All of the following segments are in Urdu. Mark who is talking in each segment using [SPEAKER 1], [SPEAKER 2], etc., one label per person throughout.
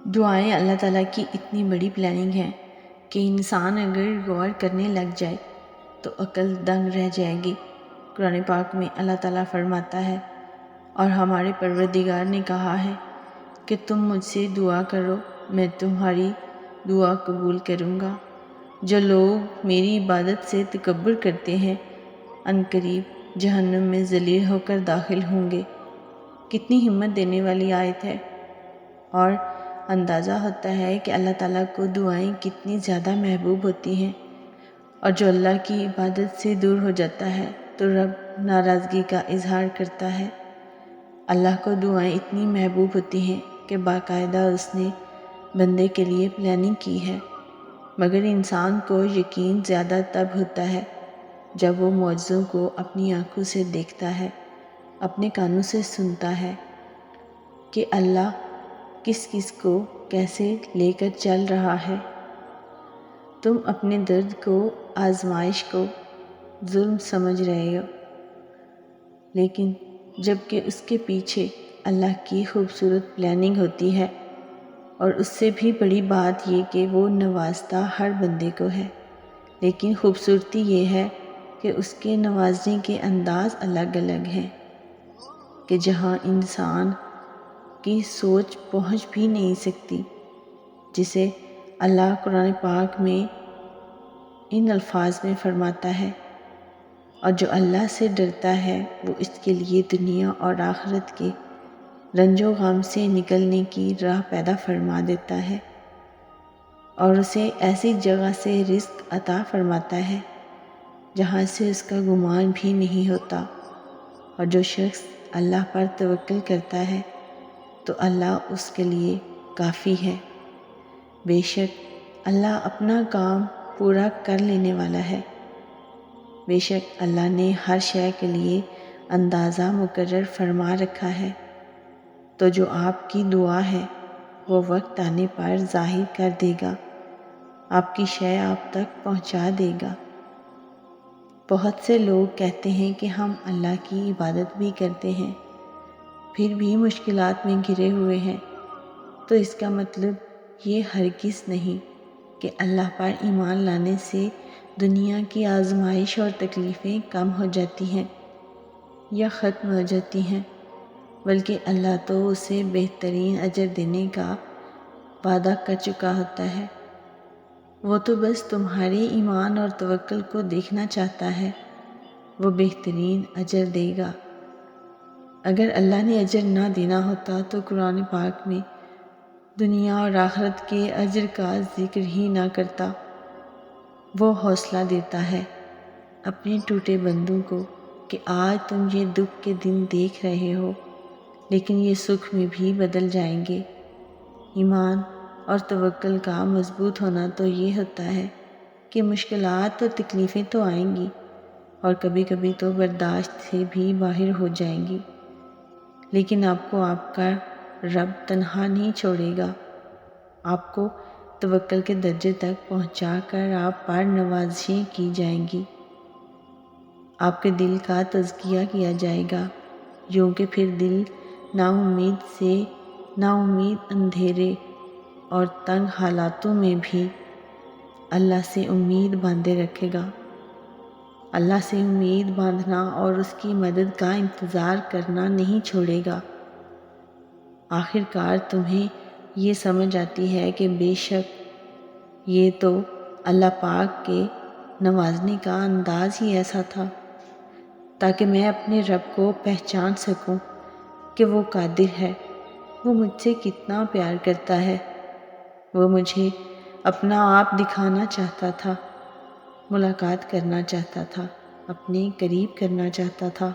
[SPEAKER 1] دعائیں اللہ تعالیٰ کی اتنی بڑی پلاننگ ہیں کہ انسان اگر غور کرنے لگ جائے تو عقل دنگ رہ جائے گی۔ قرآن پاک میں اللہ تعالیٰ فرماتا ہے، اور ہمارے پروردگار نے کہا ہے کہ تم مجھ سے دعا کرو، میں تمہاری دعا قبول کروں گا۔ جو لوگ میری عبادت سے تکبر کرتے ہیں عنقریب جہنم میں ذلیل ہو کر داخل ہوں گے۔ کتنی ہمت دینے والی آیت ہے، اور اندازہ ہوتا ہے کہ اللہ تعالیٰ کو دعائیں کتنی زیادہ محبوب ہوتی ہیں، اور جو اللہ کی عبادت سے دور ہو جاتا ہے تو رب ناراضگی کا اظہار کرتا ہے۔ اللہ کو دعائیں اتنی محبوب ہوتی ہیں کہ باقاعدہ اس نے بندے کے لیے پلاننگ کی ہے، مگر انسان کو یقین زیادہ تب ہوتا ہے جب وہ معجزوں کو اپنی آنکھوں سے دیکھتا ہے، اپنے کانوں سے سنتا ہے کہ اللہ کس کس کو کیسے لے کر چل رہا ہے۔ تم اپنے درد کو، آزمائش کو ظلم سمجھ رہے ہو، لیکن جب کہ اس کے پیچھے اللہ کی خوبصورت پلاننگ ہوتی ہے، اور اس سے بھی بڑی بات یہ کہ وہ نوازتا ہر بندے کو ہے، لیکن خوبصورتی یہ ہے کہ اس کے نوازنے کے انداز الگ الگ ہیں کہ جہاں انسان کی سوچ پہنچ بھی نہیں سکتی، جسے اللہ قرآن پاک میں ان الفاظ میں فرماتا ہے، اور جو اللہ سے ڈرتا ہے وہ اس کے لیے دنیا اور آخرت کے رنج و غم سے نکلنے کی راہ پیدا فرما دیتا ہے، اور اسے ایسی جگہ سے رزق عطا فرماتا ہے جہاں سے اس کا گمان بھی نہیں ہوتا۔ اور جو شخص اللہ پر توکل کرتا ہے تو اللہ اس کے لیے کافی ہے۔ بے شک اللہ اپنا کام پورا کر لینے والا ہے۔ بے شک اللہ نے ہر شے کے لیے اندازہ مقرر فرما رکھا ہے، تو جو آپ کی دعا ہے وہ وقت آنے پر ظاہر کر دے گا، آپ کی شے آپ تک پہنچا دے گا۔ بہت سے لوگ کہتے ہیں کہ ہم اللہ کی عبادت بھی کرتے ہیں، پھر بھی مشکلات میں گھرے ہوئے ہیں، تو اس کا مطلب یہ ہرگز نہیں کہ اللہ پر ایمان لانے سے دنیا کی آزمائش اور تکلیفیں کم ہو جاتی ہیں یا ختم ہو جاتی ہیں، بلکہ اللہ تو اسے بہترین اجر دینے کا وعدہ کر چکا ہوتا ہے۔ وہ تو بس تمہارے ایمان اور توکل کو دیکھنا چاہتا ہے، وہ بہترین اجر دے گا۔ اگر اللہ نے اجر نہ دینا ہوتا تو قرآن پاک میں دنیا اور آخرت کے اجر کا ذکر ہی نہ کرتا۔ وہ حوصلہ دیتا ہے اپنے ٹوٹے بندوں کو کہ آج تم یہ دکھ کے دن دیکھ رہے ہو، لیکن یہ سکھ میں بھی بدل جائیں گے۔ ایمان اور توکل کا مضبوط ہونا تو یہ ہوتا ہے کہ مشکلات اور تکلیفیں تو آئیں گی، اور کبھی کبھی تو برداشت سے بھی باہر ہو جائیں گی، لیکن آپ کو آپ کا رب تنہا نہیں چھوڑے گا۔ آپ کو توکل کے درجے تک پہنچا کر آپ پر نوازشیں کی جائیں گی، آپ کے دل کا تزکیہ کیا جائے گا، یوں کہ پھر دل نا امید اندھیرے اور تنگ حالاتوں میں بھی اللہ سے امید باندھے رکھے گا۔ اللہ سے امید باندھنا اور اس کی مدد کا انتظار کرنا نہیں چھوڑے گا۔ آخر کار تمہیں یہ سمجھ آتی ہے کہ بے شک یہ تو اللہ پاک کے نوازنے کا انداز ہی ایسا تھا تاکہ میں اپنے رب کو پہچان سکوں کہ وہ قادر ہے، وہ مجھ سے کتنا پیار کرتا ہے، وہ مجھے اپنا آپ دکھانا چاہتا تھا، ملاقات کرنا چاہتا تھا، اپنے قریب کرنا چاہتا تھا،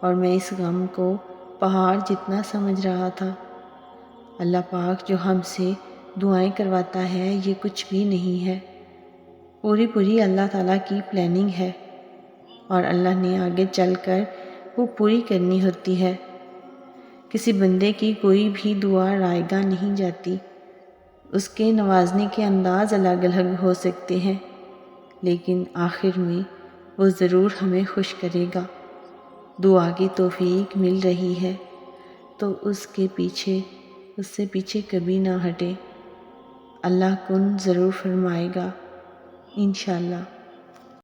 [SPEAKER 1] اور میں اس غم کو پہاڑ جتنا سمجھ رہا تھا۔ اللہ پاک جو ہم سے دعائیں کرواتا ہے یہ کچھ بھی نہیں ہے، پوری اللہ تعالیٰ کی پلاننگ ہے، اور اللہ نے آگے چل کر وہ پوری کرنی ہوتی ہے۔ کسی بندے کی کوئی بھی دعا رائے گاہ نہیں جاتی، اس کے نوازنے کے انداز الگ الگ ہو سکتے ہیں، لیکن آخر میں وہ ضرور ہمیں خوش کرے گا۔ دعا کی توفیق مل رہی ہے تو اس کے پیچھے اس سے پیچھے کبھی نہ ہٹے۔ اللہ کن ضرور فرمائے گا انشاءاللہ۔